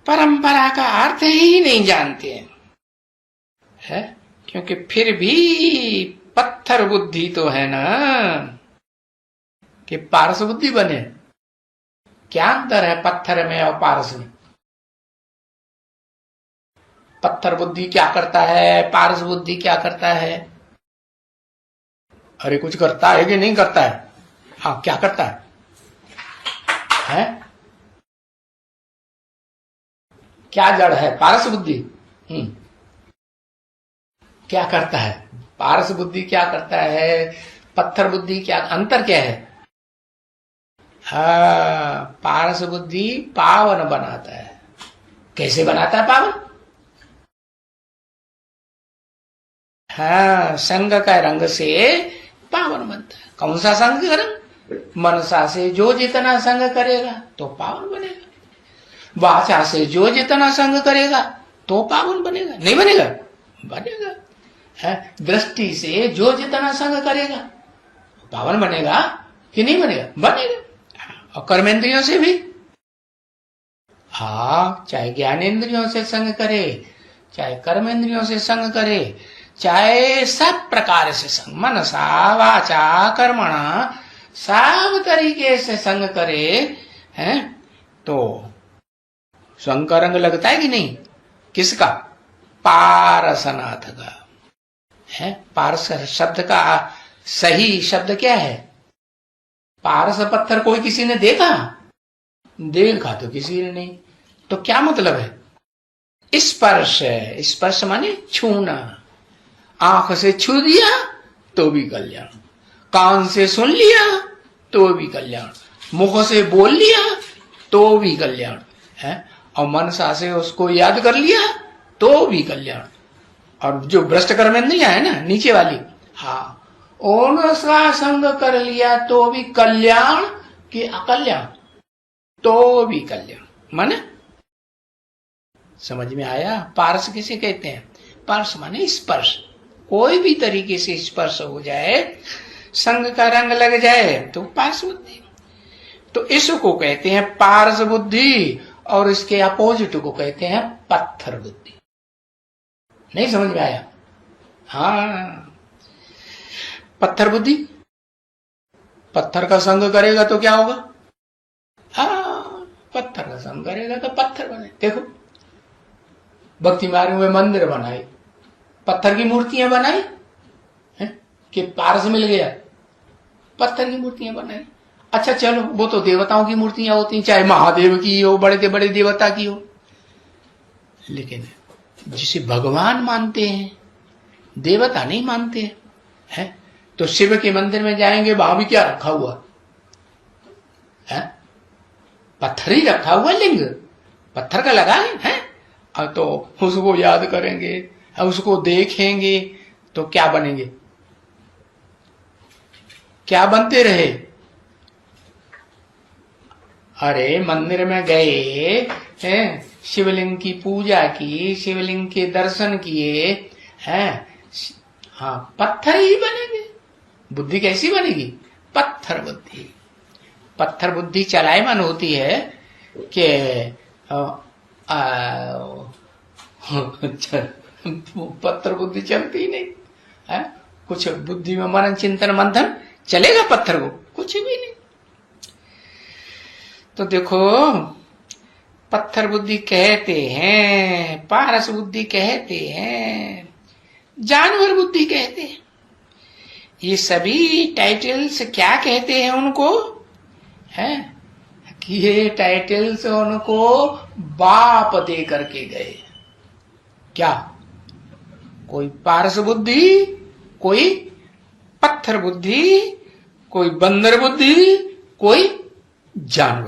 परंपरा का अर्थ ही नहीं जानते हैं, है? क्योंकि फिर भी पत्थर बुद्धि तो है ना कि पारस बुद्धि बने। क्या अंतर है पत्थर में और पारस में? पत्थर बुद्धि क्या करता है, पारस बुद्धि क्या करता है? अरे कुछ करता है कि नहीं करता है? हाँ, क्या करता है? क्या जड़ है? पारस बुद्धि। क्या करता है? पारस बुद्धि क्या करता है, पत्थर बुद्धि क्या, अंतर क्या है? हाँ, पारस बुद्धि पावन बनाता है। कैसे बनाता है पावन? हाँ, संग का रंग से पावन बनता है। कौन सा संग का रंग? मनसा से जो जितना संग करेगा तो पावन बनेगा, वाचा से जो जितना संग करेगा तो पावन बनेगा, नहीं बनेगा? बनेगा। है, दृष्टि से जो जितना संग करेगा पावन बनेगा कि नहीं बनेगा? बनेगा। और कर्मेंद्रियों से भी, हाँ, चाहे ज्ञानेन्द्रियों से संग करे, चाहे कर्मेंद्रियों से संग करे, चाहे सब प्रकार से संग, मनसा वाचा कर्मणा सब तरीके से संग करे, हैं, तो संग का रंग लगता है कि नहीं? किसका? पारसनाथ का। है, पारस शब्द का सही शब्द क्या है? पारस पत्थर कोई किसी ने देखा? देखा तो किसी ने नहीं। तो क्या मतलब है? स्पर्श है। स्पर्श माने छूना। आंख से छू दिया तो भी कल्याण, कान से सुन लिया तो भी कल्याण, मुख से बोल लिया तो भी कल्याण है, और मनसा से उसको याद कर लिया तो भी कल्याण। और जो भ्रष्ट कर्मेंद्रियां है ना, नीचे वाली, हाँ, उनका संग कर लिया तो भी कल्याण कि अकल्याण? तो भी कल्याण। माने समझ में आया? पारस किसे कहते हैं? पारस माने स्पर्श। कोई भी तरीके से स्पर्श हो जाए, संग का रंग लग जाए तो पारस बुद्धि। तो इसको कहते हैं पारस बुद्धि, और इसके अपोजिट को कहते हैं पत्थर बुद्धि। नहीं समझ में आया? हाँ, पत्थर बुद्धि, पत्थर का संग करेगा तो क्या होगा? हाँ, पत्थर का संग करेगा तो पत्थर बने। देखो, भक्ति मार्ग में मंदिर बनाए, पत्थर की मूर्तियां बनाई कि पारस मिल गया, पत्थर की मूर्तियां बनाई। अच्छा चलो, वो तो देवताओं की मूर्तियां होती हैं, चाहे महादेव की हो, बड़े से बड़े देवता की हो, लेकिन जिसे भगवान मानते हैं, देवता नहीं मानते हैं, तो शिव के मंदिर में जाएंगे, वहां भी क्या रखा हुआ है? पत्थर ही रखा हुआ, लिंग पत्थर का लगा है, तो उसको याद करेंगे, उसको देखेंगे तो क्या बनेंगे? क्या बनते रहे? अरे मंदिर में गए हैं, शिवलिंग की पूजा की, शिवलिंग के दर्शन किए हैं, हाँ, पत्थर ही बनेंगे। बुद्धि कैसी बनेगी? पत्थर बुद्धि। पत्थर बुद्धि चलायमान होती है कि पत्थर बुद्धि चलती ही नहीं है। कुछ बुद्धि में मनन चिंतन मंथन चलेगा पत्थर को? कुछ भी नहीं। तो देखो, पत्थर बुद्धि कहते हैं, पारस बुद्धि कहते हैं, जानवर बुद्धि कहते हैं। ये सभी टाइटल्स क्या कहते हैं उनको? है कि ये टाइटल्स उनको बाप दे करके गए। क्या? कोई पारस बुद्धि, कोई पत्थर बुद्धि, कोई बंदर बुद्धि, कोई जानवर